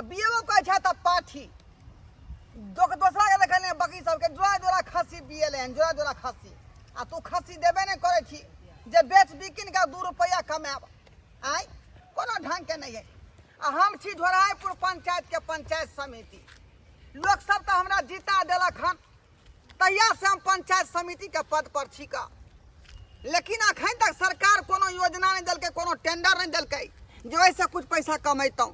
आ BAO कहै छै त पाठी दोसरा के देखने बकरी सबके जोड़ा जोड़ा खस्सी बिएले हन जोड़ा जोड़ा खस्सी आ तू खस्सी देबे नहीं करे छी जे बेच बिकिन के 2 रुपया कमाब आय कोनो ढंग के नहीं है। आ हम छी ढोराईपुर पंचायत के पंचायत समिति लोग सब तो हमरा जीता देलक हन तहिया से हम पंचायत समिति के पद पर छी का लेकिन अखन तक सरकार कोनो योजना नहीं दिलकै कोनो टेंडर नहीं दिलकै जो ऐसे कुछ पैसा कमैतौ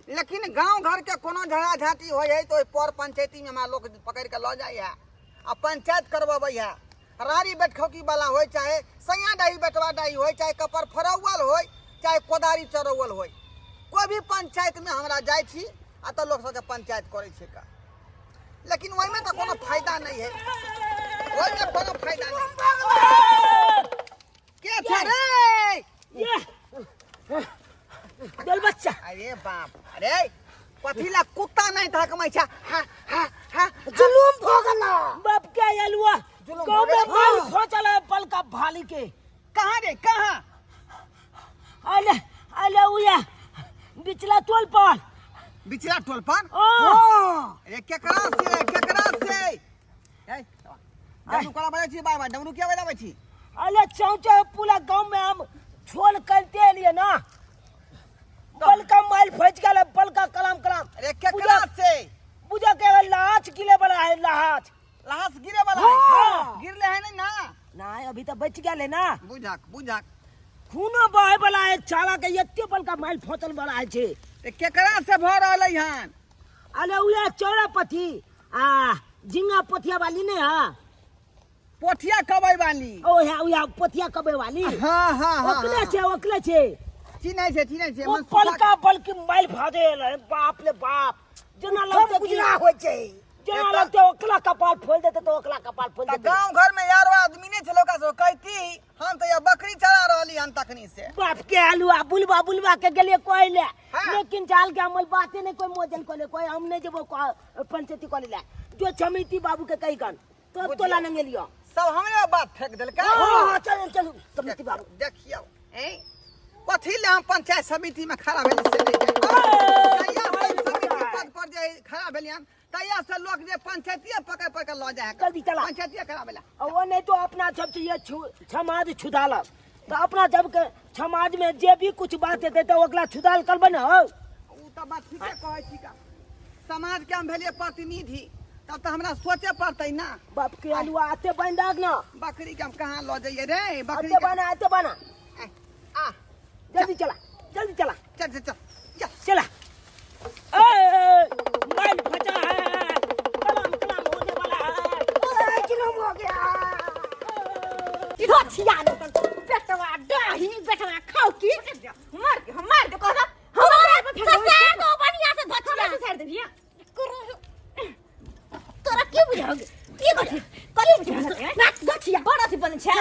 लेकिन गांव घर के कोनो झगड़ा झाटी हो है तो पर पंचायती में हमरा लोग पकड़ के ल जाय है आ पंचायत करवाबै है रारी बैठखौकी वाला हो चाहे सैया डाही बेटवा डाही हो चाहे कपर फरौवल हो चाहे कोदारी चरौवल हो कोई भी पंचायत में हमरा जाय छी आ तो लोग सबके पंचायत करे छै का लेकिन ओहि में तो कोनो फायदा नहीं है ओहि में कोनो फायदा नहीं के छै रे दल बच्चा अरे बाप अरे कथिला कुत्ता नहीं था कमाई छा हा हा हा जुलूम भोगला बाप के अलुआ जुलूम गांव में भोगला। माल खोचल है पल का भाली के कहां रे कहां अले अले उया बिचला टोल पर बिचला टोल पर अरे केकरा से ए डमरू कोला बजे छी बाबा डमरू क्या बजाबै छी अले चौचे पूरा गांव में हम छोल करते लिए ना पल का माल फज गया पल का कलाम कलाम अरे केकरा से पूजा के लाच गिले वाला है लाच लाश गिरे वाला हाँ। है गिरले है नहीं ना ना अभी तो बच गया ले ना बुझाक खूनो बहे वाला है चाला के एते पल का माल फोतल वाला है छे ए केकरा से भ रहलै हन अले उया चौरापथी झिंगा पोथिया वाली ने हां पोठिया कबै वाली ओ है उया पोथिया कबे वाली हां हां हां ओकले छे चिन्है छै वो पलका पलकी माइल भादेल बाप रे बाप जना लगते बुझना होय छै जना लगते ओकला कपाल खोल देते तो ओकला कपाल खोल देते गांव घर में यारो आदमी ने छलो का सो कहती हम तो ये बकरी चरा रहली हन तखनी से बाप के हलुआ बुलवा के गेलिए कोइले हाँ। लेकिन जाल के अमल बातें नहीं कोई मोजन कोले कोई हम नहीं जेबो पंचायती कोले ला जो समिति बाबू के कही गन तो तोला न गेलियो सब हमरे बात फेंक देलका हां चल समिति बाबू देखियो ए कथी ले हम पंचायत समिति में खड़ा भेल से नहीं समिति पद पर जे खड़ा भेलियन तैया से लोग जे पंचायतीय पकड़ के ल जाए जल्दी चला पंचायतीय करा बेला वो नहीं तो अपना सब ये समाज छुदाला तो अपना जब के समाज में जे भी कुछ बात है तो ओकला छुदाल करबे न हो उ त बात ठीके कहै छी का समाज के हम भेलिए प्रतिनिधि तब तो हमरा सोचे पड़तै ना बाप के अलुआ आते बन दाग ना बकरी के हम कहां ल जाइए रे बकरी आते बना आ जल्दी चला चल चला माइल फटा है कलाम होने वाला है जुलूम हो गया इधर छिया न बेटवा डाही बेटवा खाओ की मार दे कहला हमरा ससुर को बढ़िया से धचिया से छाड़ देबिया तोरा की बुझाओगे की कथि बुझाओगे ना धचिया बड़ा से बन छै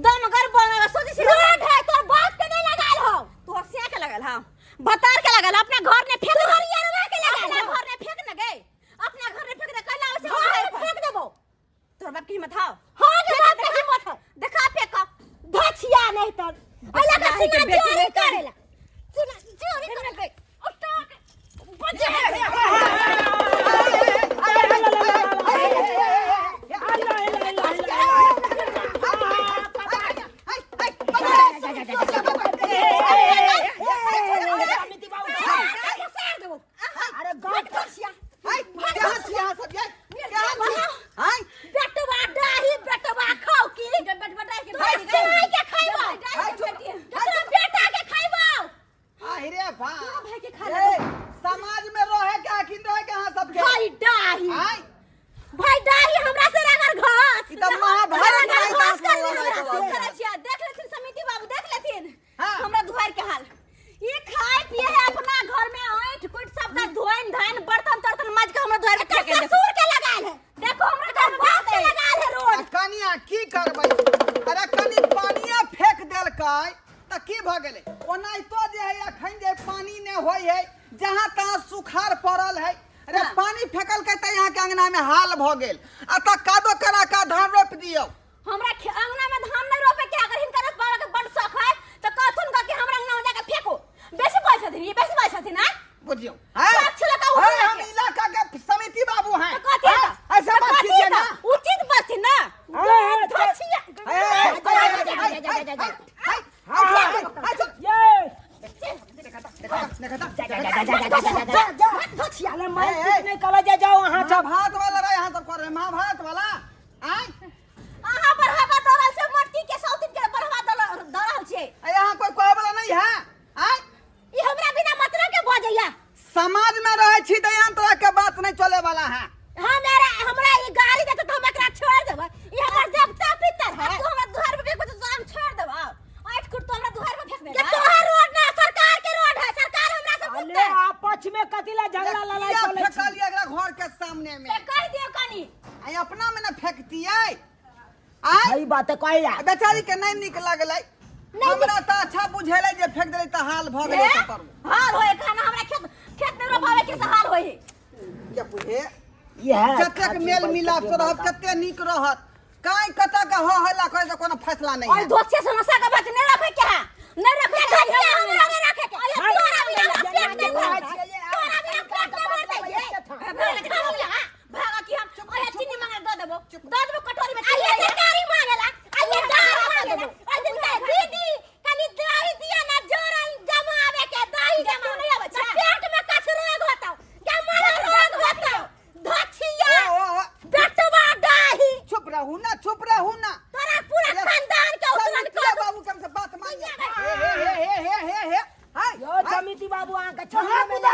दम कर बोलना सोची से रोड है तोर बाप के नहीं लगाल हो तोर से के लगाल हां बतार के लगाल अपना घर ने फेंक दे यार के लगाल अपना घर ने फेंक न गए अपना घर ने फेंक दे कहला से फेंक देबो तोर बाप की हिम्मत हां हां के बाप की हिम्मत है देखा फेंक धचिया नहीं तो अल्लाह का सीना चोरी करेला सीना चोरी कर गई उठा बचे समाज में रहे के आखिर रहे के हां सब भाई डाही हमरा से रगर घास ई त महाभारत में घास कर घास करे छिया देख लेथिन समिति बाबू देख लेथिन हाँ। हमरा दुआर के हाल ये खाए पिए है अपना घर में ऐंठ कुट सब का धोइन धान बर्तन तर्तन माज के हमरा दुआर के फेंक दे ससुर के लगाल है देखो हमरा घर बाप के लगाल है रोड कनिया की करबै अरे कनी पानिया फेंक देलकै त की भ गेलै ओनाइतो जे है अखन जे पानी ने होय है जहां तहां सुखाड़ पड़ल है अरे पानी फेकल के त यहां के अंगना में हाल भ गेल आ त कादो करा का धान रोप दियो हमरा अंगना में धान नहीं रोपे के अगर हिनकर बाबा के बड़ शौक है तो कहथुन का कि हमरा अंगना में जाके फेंको बेसी पैसा छथिन ये बेसी बात छथिन ना बुझियो पक्ष लगा हुआ है हम इलाका के समिति बाबू हैं तो कथी है? ऐसा बात कीजिए ना उचित बात है ना जाओ वहाँ महाभारत वाला रहा यहाँ सब कर रहे महाभारत वाला आय अहाँ बढ़ावा दरल से मट्टी के सौतिन के बढ़ावा दरल छे यहाँ कोई कहे वाला नहीं है आय ई हमरा बिना मतलब के बजैया समाज में रहे छी तो यहाँ तरह के बात नहीं चले वाला है हमरा ई गाड़ी देत तो हम एकरा छोड़ देब ई हमर देवता पितर है तू हमरा दुहार पे कुछ तो हम छोड़ देब आठ कुट तो हमरा दुहार पे फेंक दे के तोहर रोड ना सरकार के रोड है सरकार हमरा से पूछते अरे आपस में कतिला झगड़ा लड़ाई चले फेंका लिया एकरा घर के सामने में से कह दियो कनी आई अपना में न फेंकती है आय सही बात है कहला बेचारी के नहीं निक लगलै हमरा तो अच्छा बुझेले जे फेंक देले त हाल भ गेलै त करू हाल होए खाना हमरा खेत में रोपावे के हाल होए ये बुझे ये जतेक मेल मिलाप से रहत कते निक रहत काई कत का हो हल्ला करे त कोनो फैसला नहीं और है दोस्त से समस्या का बात नहीं रखे क्या नहीं रखे धनिया हमरा में रखे के अरे तोरा भी पेट दे तोरा भी पेट दे मार दे भागा कि हम अरे चीनी मांगे दे देबो कटोरी में आइए सरकारी मांगेला आइए दारू मांगेला और दिन का दीदी कनी दही दिया ना जोरन जमावे के दही जमा नहीं आवे पेट में कछ रोग होता क्या मारा रोग होता धछिया बेटवा दही चुप रहू ना तोरा पूरा खानदान के उतरन के बाबू के हमसे बात मान हे यो समिति बाबू आ के छोड़ में ना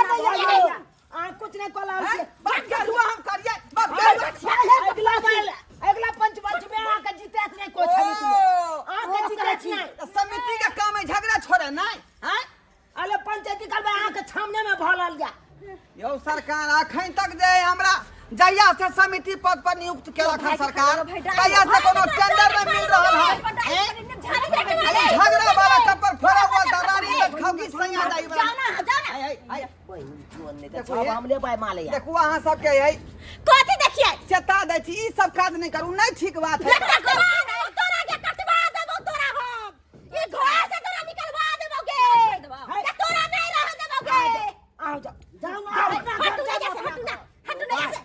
आ कुछ नहीं कोला से बात क्या हुआ हम करिए बात अगला पंच में आ के जीते नहीं कोई समिति में आ के जीते नहीं समिति का काम है झगड़ा छोड़े नहीं हैं अरे पंचायती कर में आ के सामने में भरल गया यो सरकार अखन तक जे हमरा जहिया से समिति पद पर नियुक्त केलक है सरकार तहिया से कोनो टेंडर में मिल रहल है अरे झगड़ा वाला कपर फोड़ा हुआ दरारी में खौगी सैया जाई वाला सब हमले पाए माले देखू अहाँ सब के है कथि देखिए चेता दै छी ई सब काज नहीं करू नहीं ठीक बात है तोरा के कटवा देबो तोरा हम ई घर से तोरा निकलवा देबोगे के तोरा नहीं रह देबोगे आओ जाओ हटू ना ऐसे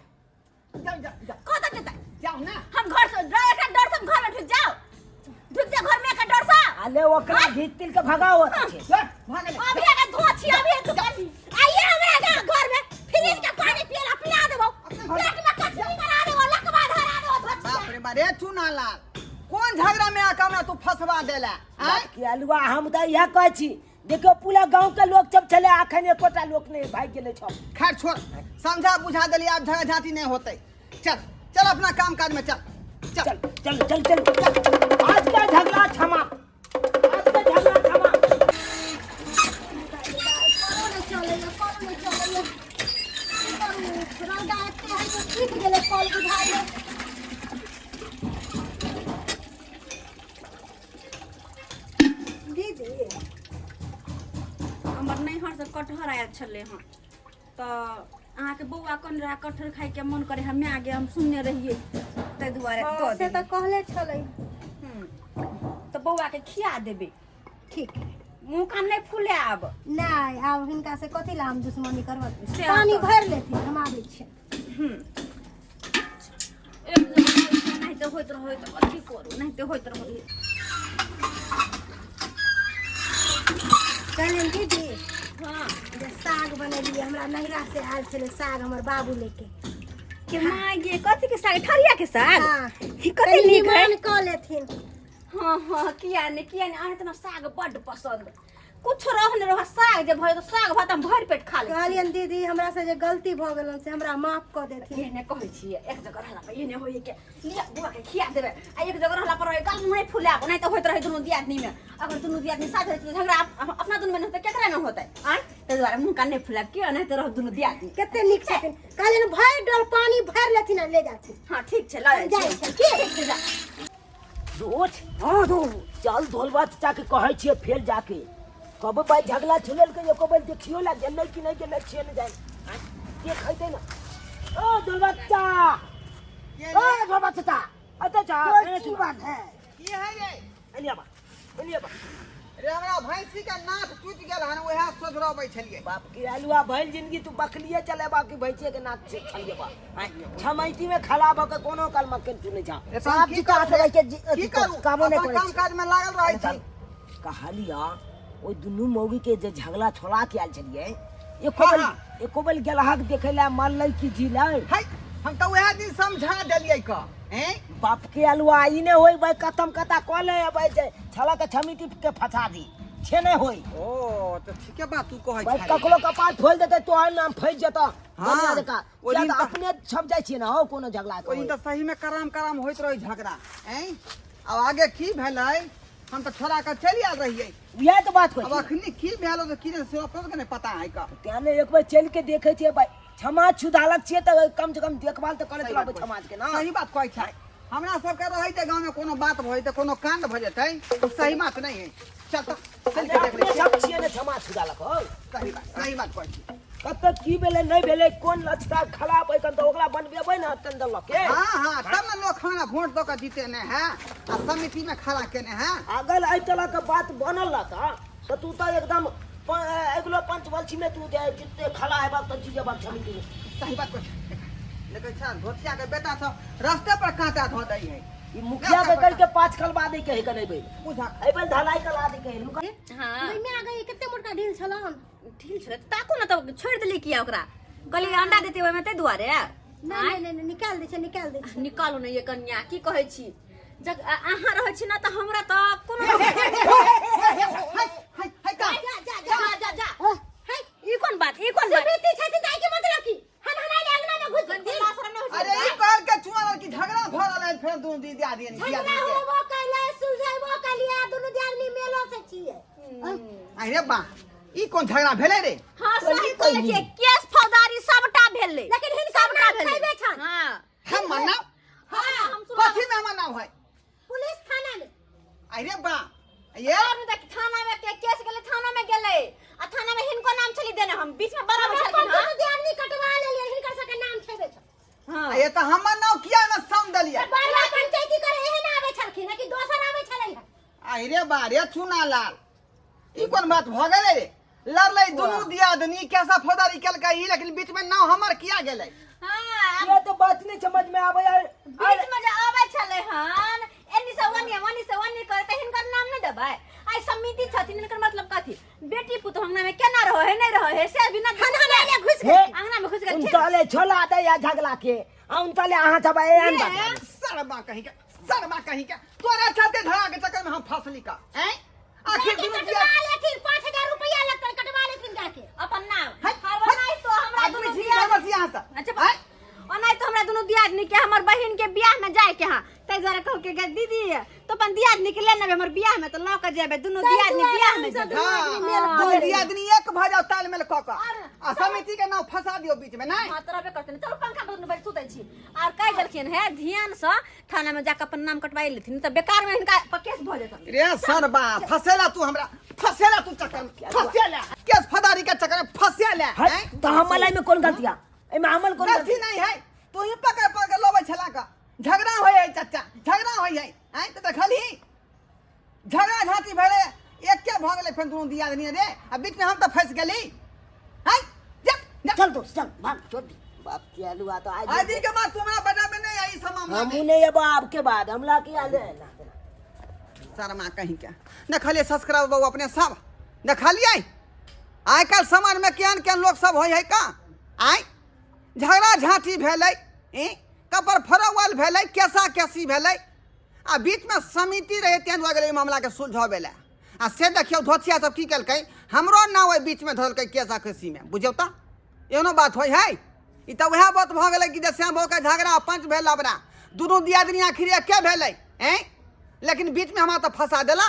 कत देता जाओ ना हम घर से डर के डर से घर में ढुक जा घर में का डर सा अले ओकरा घीतिल के भगाओ छे अभी अगर धोछी अभी तू आइए हमरा घर में फ्रिज का पानी पिला देबो पेट में कचरी बना देबो लकवा धरा देबो बाप रे बाप रे चुना लाल कौन झगड़ा में आका में तू फसवा देला हैं कि अलवा हम त यह कहै छी देखो पूरा गांव के लोग सब चले आखन एकोटा लोग नहीं भाग गेले छ खैर छोड़ समझा बुझा देली अब झगड़ा झांटी नहीं होते चल अपना काम काज में चल आज का झगड़ा थमा हमर नैहर से कटहर आयल छले हँ तो अहाँ के बौआ कौन रहा कटहर खाए के मन करे हमें आगे हम सुनने रहिए तै दुआरे से तो कहले छलै तो बौआ के खिया देबे ठीक मुंह कान नहीं फूले आब नहीं आब हिनका से कथी ला हम दुश्मनी करब से पानी तो- भर लेथिन हम आबै छै नहीं तो होइत रहो तो कथी करू नहीं तो होइत रहो कहलियन दीदी हाँ जे साग बनेलिए हमरा नैहरा से आयल छलै साग हमर बाबू लेके के माँ ये कथी के साग ठरिया के साग हाँ ही कथी नीक है निमन कऽ लेथिन हाँ हाँ किया नहीं अहाँ तना साग बड्ड पसंद कुछ रह न रह साग जे भय तो साग भात हम भर पेट खा ले कहलियन दीदी हमरा से जे गलती भऽ गेलन से हमरा माफ कऽ देथिन एहने कहै छियै एक जगह रहला पर एहने होई के लिया बुआ के खिया देबे आ एक जगह रहला पर गाल मुंह नहीं फुला नहीं तो होइत रहे दुनु दियादनी में अगर दुनु दियादनी साथ रहते तो झगड़ा अपना दुनु में नहीं तो केकरा में होतै आय ते द्वारा मुंह कान नहीं फुला के नहीं तो रह दुनु दियादनी कते नीक छथिन कहलियन भर डोल पानी भर लेथिन आ ले जाथिन हां ठीक छै ल जाइ जाइ छै ठीक छै जा रोज हां दो चल धोलबा चाचा के कहै छिए फेल जाके कब भाई झगड़ा छुलल के एको बेर देखियो ला गेलै कि नहीं गेलै छे न जाय देख खैते ना ओ धोलबच्चा ओ धोलबच्चा अत जा की बात है ये है ये एलिया बा रे हमरा भैंसी के नाथ टूट गेल हन ओहे सोझरबै छलिए। बाप की आलुआ भइल जिंदगी तू बकलिए चले बाकी भैंसे के नाक से खलिए बा छमैती में खला भ के कोनो काल मक्के चुने जा साहब जी का रह के की करू कामो नहीं अपन करे काम काज में लागल रहै छी। कहलिया ओ दुनू मौगी के जे झगड़ा छोड़ा के आल छलिए हाँ। एको बेल गेलहक देखे ला मरलै की जिलै है हम तो वह दिन समझा देलिए का हैं बाप के आलुआ ई ने होई भाई खत्म कता क ले भाई जे छला के छमिती के फसा दी छे ने होई। ओ तो ठीक है बात तू कहै भाई छै। ककरो कपाट खोल देते तो आर नाम फैस जता हाँ, दुनिया देखा ओइ दिन या त- अपने छप जाय छी ना हो कोनो झगड़ा ओहि के तो सही में कराम कराम होइत रही झगड़ा हैं। अब आगे की भेलै हम तो छोड़ा के चली आल रहिए। यह तो बात अब कोई अखनी की भेलो तो की से अपन के नहीं पता है का। त्याने एक बार चल के देखे छे भाई क्षमा छुदालक छे त कम से कम देखभाल तो करत रहबे समाज के ना। सही बात कहै छै। हमरा सब के रहै ते गांव में कोनो बात भइ ते कोनो कांड भ जेतै तो सही बात नहीं है। चल तो चल के देख ले। अपने सब छिए ने क्षमा छुदालक हो सही बात कहै छी। कत की बेले नहीं बेले कोन लचका खराब है कन तो ओकरा बनबेबै ना तन दल के हाँ तब ना लोग हमरा वोट दो के जीते ने है आ समिति में खड़ा केने है। अगर आई तरह के बात बनल रहता तो तू तो एकदम अगलो पंच बलछी में तू जितने खड़ा है बात तो चीजें बात समिति में सही बात कहै लेकिन छा धोतिया के बेटा सब रास्ते पर कांटा धो दई है। ई मुखिया के कर के पांच खलबा दे के कने बे बुझा ए बन ढलाई कला दे के लुका हाँ ओइमे आ गई कते मोटका ढील छलन। ठीक छले ताको ना तो छोड़ देली किया ओकरा कहली अंडा देते ओय में ते दुआरे नहीं नहीं नहीं निकाल दे छै। निकालू नहीं ये कन्या की कहै छी जब अहाँ रहै छी ना त हमरा त कोनो है का जा है ई कोन बात समिति छथि दाई के मत रखी हम हनाई अंगना में घुस गंदी गई। लाशरम नहीं होई अरे ई कहल के चुआ की झगड़ा भ रहल है फिर दू दी दिया दिए झगड़ा होबो कैला सुझाइबो कैलिया दुनु आदमी मेलो से छिए। अरे बा ई कोन झगड़ा भेले रे। हां सही कहै छी केस फौजदारी सबटा भेलै लेकिन हिनका सबटा नाम खैबे छन। हां हम मना हां हम कथी में मना है। पुलिस थाना में अरे बा ये और देख थाना में के केस गेले थाना में गेले आ थाना में हिनको नाम चली देने हम बीच में बराबर छलखिन हां दुनु आदमी कटवा लेलिए हिनकर सबके नाम छेबे छ। हां ये तो हमर नाम किया में सम दलिया। बारवा पंचायती करे एहन आवे छलखिन कि दोसर आवे छलै। अरे बा रे चुना लाल ई कोन बात भ गेले रे। लड़लै दुनू दियादनी कैसा फौजदारी केलकै ई लेकिन बीच में नाम हमर किया गेलै। हां ये तो बात नहीं समझ में आवे यार बीच में जे आबै छले हन एनी से वनी करे त हिनकर नाम नहीं देबै आई समिति छथिन हिनकर मतलब कथी बेटी पुत अंगना में केना रहो है नहीं रहो है से बिना थाना में घुस हे, अंगना में घुस गए उन तले छोला दे या झगड़ा के उन तले आहा सब ए अन सरबा कहीं के तोरा चलते धरा के चक्कर में हम फंसली का हैं। आखिर दुनू कटवा लेकिन 5000 रुपया लगतै कटवा लेकिन जाके अपन नाम है, हर नहीं तो हमरा आदमी दुनू जी दियाद बस यहां से अच्छा और नहीं तो हमरा दुनू दियादनी के हमर बहिन के बियाह में जाए के हां तै जरा कह के गे दीदी तो अपन दियादनी के लेने हमर बियाह में तो ल के जेबे दुनू दियादनी बियाह में जेबे हां दो दियादनी एक भ जाओ तालमेल क क आ समिति के नाम फंसा दियो बीच में नहीं। हां तरबे करते चलो पंखा बंद बैठ सुतै छी और कह देलखिन है ध्यान से थाना में जाके अपन नाम कटवाई लेथिन त बेकार में हिनका केस भ जेतन। रे सरबा फसेला तू हमरा फसेला तू चक्कर में फसेला केस फदारी के चक्कर में फसेला हैं। तो हम मलाई में कौन गलतिया ए में अमल कौन गलती नहीं है तू ही पकड़ के लोबे छला का झगड़ा होय है चाचा झगड़ा होय है हैं तो देखली झगड़ा झाती भेले एक के भ गेले फिर दुनू दियादनी रे आ बीच में हम तो फंस गेली हैं। जा चल तो चल भाग छोड़ दी बाप की आलुआ तो आज आज के बाद तुम्हारा बड़ा में नहीं आई मामला हम में ने ये बाप के बाद हमला किया ले शर्मा कहीं क्या न खाली सब्सक्राइब बाबू अपने सब न खाली आइ काल समाज में केहन केहन लोग सब होय है का आइ झगड़ा झाँटी भेलै कपर फरौवल भेलै केसा केसी भेलै आ बीच में समिति रहे तें दुआ गेलै मामला के सुलझावे आ से देखियो धोतिया सब की केलकै हमरो नाम ओहि बीच में धरलकै केसा केसी में बुझियौ त एहनो बात होय है। ई त वएह बात भ गेलै कि श्याम बाबू के झगड़ा पंच भेल लबड़ा दुनू दियादनी आखिर एके भेलै लेकिन बीच में हमारा तो फंसा देला।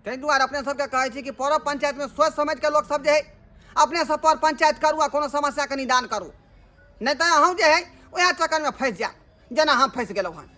ताहि दुआरे अपने सबके कहै छी कि पौरव पंचायत में सोच समझ के लोग सब जे है अपने सब पर पंचायत करू आ कोनो समस्या के निदान करू नहीं तो हम जे है वह चक्कर में फंस जाए जेना हम फंस गेलहुँ हन।